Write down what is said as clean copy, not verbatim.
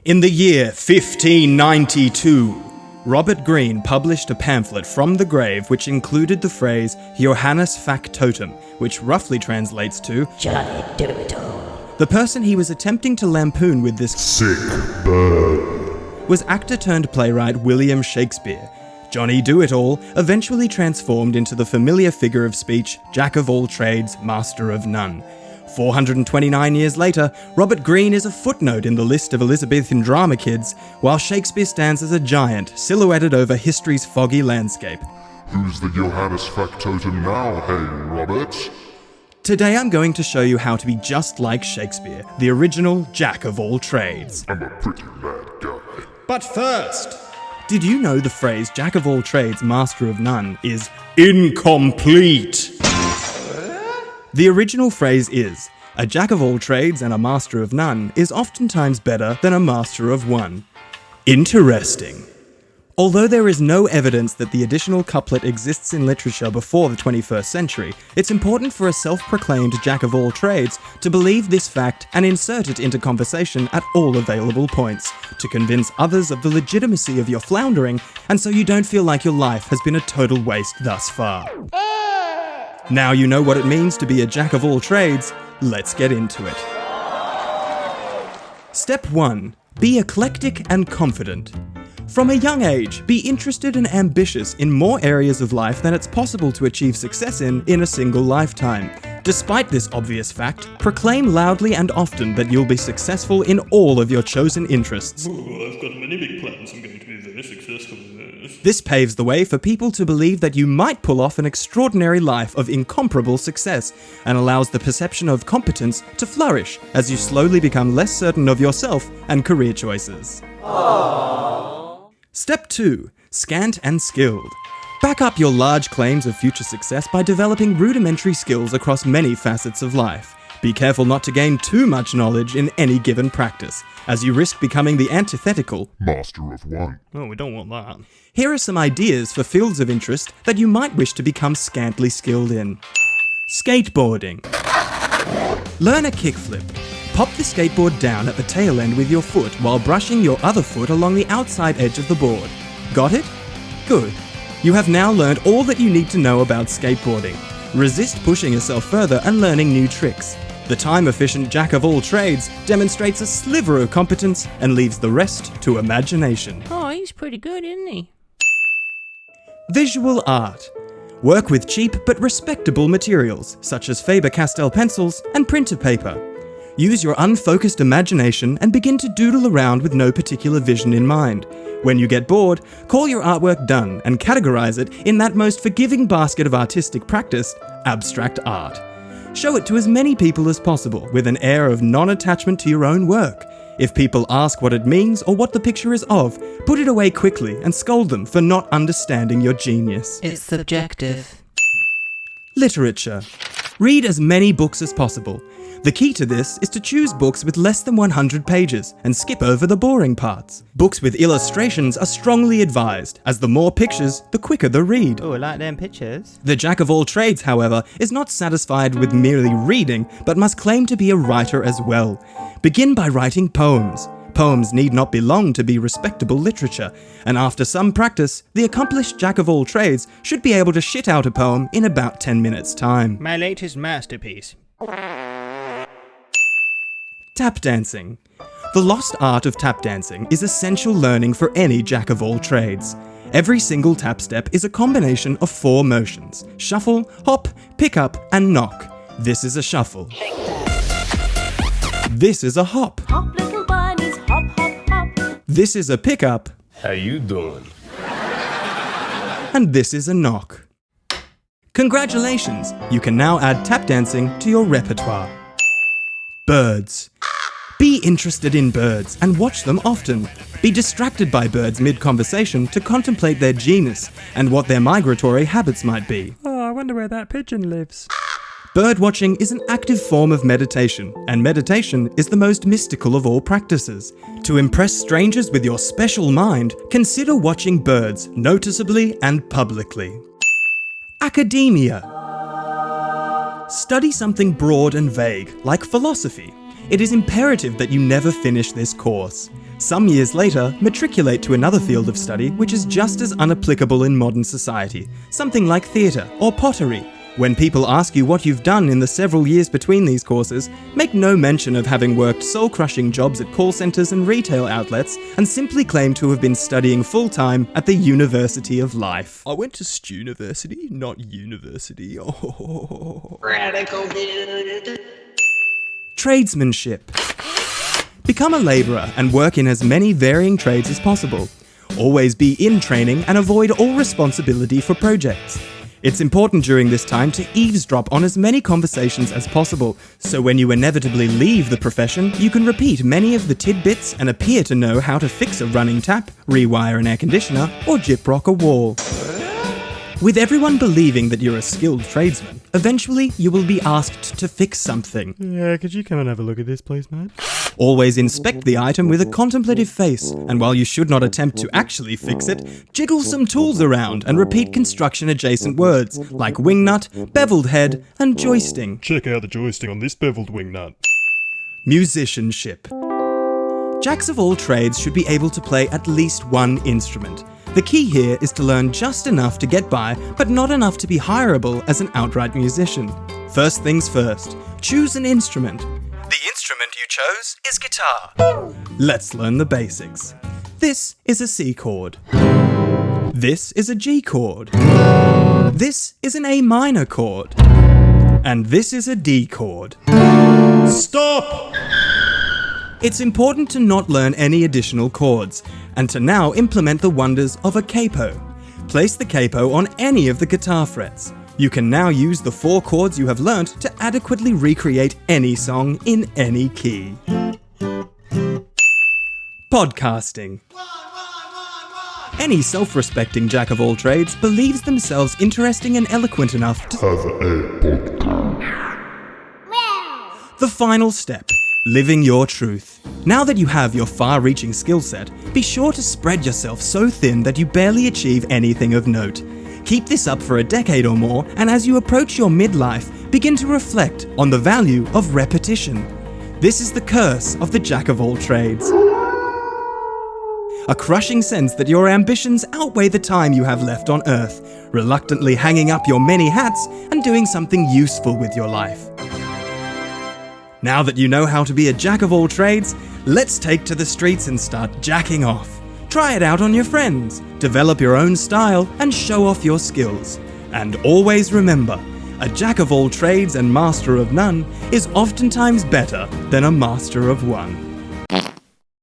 In the year 1592, Robert Greene published a pamphlet from the grave which included the phrase Johannes Factotum, which roughly translates to Johnny Do-It-All. The person he was attempting to lampoon with this sick bird was actor-turned-playwright William Shakespeare. Johnny Do-It-All eventually transformed into the familiar figure of speech, Jack of all trades, master of none. 429 years later, Robert Greene is a footnote in the list of Elizabethan drama kids, while Shakespeare stands as a giant, silhouetted over history's foggy landscape. Who's the Johannes Factotum now, hey, Robert? Today I'm going to show you how to be just like Shakespeare, the original Jack of all trades. I'm a pretty mad guy. But first, did you know the phrase Jack of all trades, master of none is incomplete? The original phrase is, a jack of all trades and a master of none is oftentimes better than a master of one. Interesting. Although there is no evidence that the additional couplet exists in literature before the 21st century, it's important for a self-proclaimed jack of all trades to believe this fact and insert it into conversation at all available points, to convince others of the legitimacy of your floundering, and so you don't feel like your life has been a total waste thus far. Now you know what it means to be a jack of all trades, let's get into it. Step 1. Be eclectic and confident. From a young age, be interested and ambitious in more areas of life than it's possible to achieve success in a single lifetime. Despite this obvious fact, proclaim loudly and often that you'll be successful in all of your chosen interests. Ooh, I've got many big plans. I'm going to be very successful in this. This paves the way for people to believe that you might pull off an extraordinary life of incomparable success, and allows the perception of competence to flourish as you slowly become less certain of yourself and career choices. Step 2. Scant and skilled. Back up your large claims of future success by developing rudimentary skills across many facets of life. Be careful not to gain too much knowledge in any given practice, as you risk becoming the antithetical master of one. Oh, we don't want that. Here are some ideas for fields of interest that you might wish to become scantily skilled in. Skateboarding. Learn a kickflip. Pop the skateboard down at the tail end with your foot while brushing your other foot along the outside edge of the board. Got it? Good. You have now learned all that you need to know about skateboarding. Resist pushing yourself further and learning new tricks. The time-efficient jack of all trades demonstrates a sliver of competence and leaves the rest to imagination. Oh, he's pretty good, isn't he? Visual art. Work with cheap but respectable materials, such as Faber-Castell pencils and printer paper. Use your unfocused imagination and begin to doodle around with no particular vision in mind. When you get bored, call your artwork done and categorize it in that most forgiving basket of artistic practice, abstract art. Show it to as many people as possible with an air of non-attachment to your own work. If people ask what it means or what the picture is of, put it away quickly and scold them for not understanding your genius. It's subjective. Literature. Read as many books as possible. The key to this is to choose books with less than 100 pages and skip over the boring parts. Books with illustrations are strongly advised, as the more pictures, the quicker the read. Oh, I like them pictures. The jack of all trades, however, is not satisfied with merely reading, but must claim to be a writer as well. Begin by writing poems. Poems need not be long to be respectable literature, and after some practice, the accomplished jack of all trades should be able to shit out a poem in about 10 minutes' time. My latest masterpiece. Tap dancing. The lost art of tap dancing is essential learning for any jack of all trades. Every single tap step is a combination of 4 motions: shuffle, hop, pick up, and knock. This is a shuffle. This is a hop. Hop, little bunnies, hop, hop, hop. This is a pick up. How you doing? And this is a knock. Congratulations! You can now add tap dancing to your repertoire. Birds. Be interested in birds and watch them often. Be distracted by birds mid-conversation to contemplate their genus and what their migratory habits might be. Oh, I wonder where that pigeon lives. Birdwatching is an active form of meditation, and meditation is the most mystical of all practices. To impress strangers with your special mind, consider watching birds noticeably and publicly. Academia. Study something broad and vague, like philosophy. It is imperative that you never finish this course. Some years later, matriculate to another field of study which is just as unapplicable in modern society, something like theatre or pottery. When people ask you what you've done in the several years between these courses, make no mention of having worked soul-crushing jobs at call centres and retail outlets, and simply claim to have been studying full-time at the University of Life. I went to Stuniversity, not university. Oh. Radical. Tradesmanship. Become a labourer and work in as many varying trades as possible. Always be in training and avoid all responsibility for projects. It's important during this time to eavesdrop on as many conversations as possible, so when you inevitably leave the profession, you can repeat many of the tidbits and appear to know how to fix a running tap, rewire an air conditioner, or gyprock a wall. With everyone believing that you're a skilled tradesman, eventually you will be asked to fix something. Yeah, could you come and have a look at this, please, mate? Always inspect the item with a contemplative face, and while you should not attempt to actually fix it, jiggle some tools around and repeat construction-adjacent words, like wingnut, beveled head, and joisting. Check out the joystick on this beveled wingnut. Musicianship. Jacks of all trades should be able to play at least one instrument. The key here is to learn just enough to get by, but not enough to be hireable as an outright musician. First things first, choose an instrument. The instrument you chose is guitar. Let's learn the basics. This is a C chord. This is a G chord. This is an A minor chord. And this is a D chord. Stop! It's important to not learn any additional chords, and to now implement the wonders of a capo. Place the capo on any of the guitar frets. You can now use the 4 chords you have learnt to adequately recreate any song in any key. Podcasting. Any self-respecting jack of all trades believes themselves interesting and eloquent enough to Have a podcast. The final step, living your truth. Now that you have your far-reaching skill set, be sure to spread yourself so thin that you barely achieve anything of note. Keep this up for a decade or more, and as you approach your midlife, begin to reflect on the value of repetition. This is the curse of the jack of all trades. A crushing sense that your ambitions outweigh the time you have left on Earth, reluctantly hanging up your many hats and doing something useful with your life. Now that you know how to be a jack of all trades, let's take to the streets and start jacking off. Try it out on your friends, develop your own style, and show off your skills. And always remember, a jack of all trades and master of none is oftentimes better than a master of one.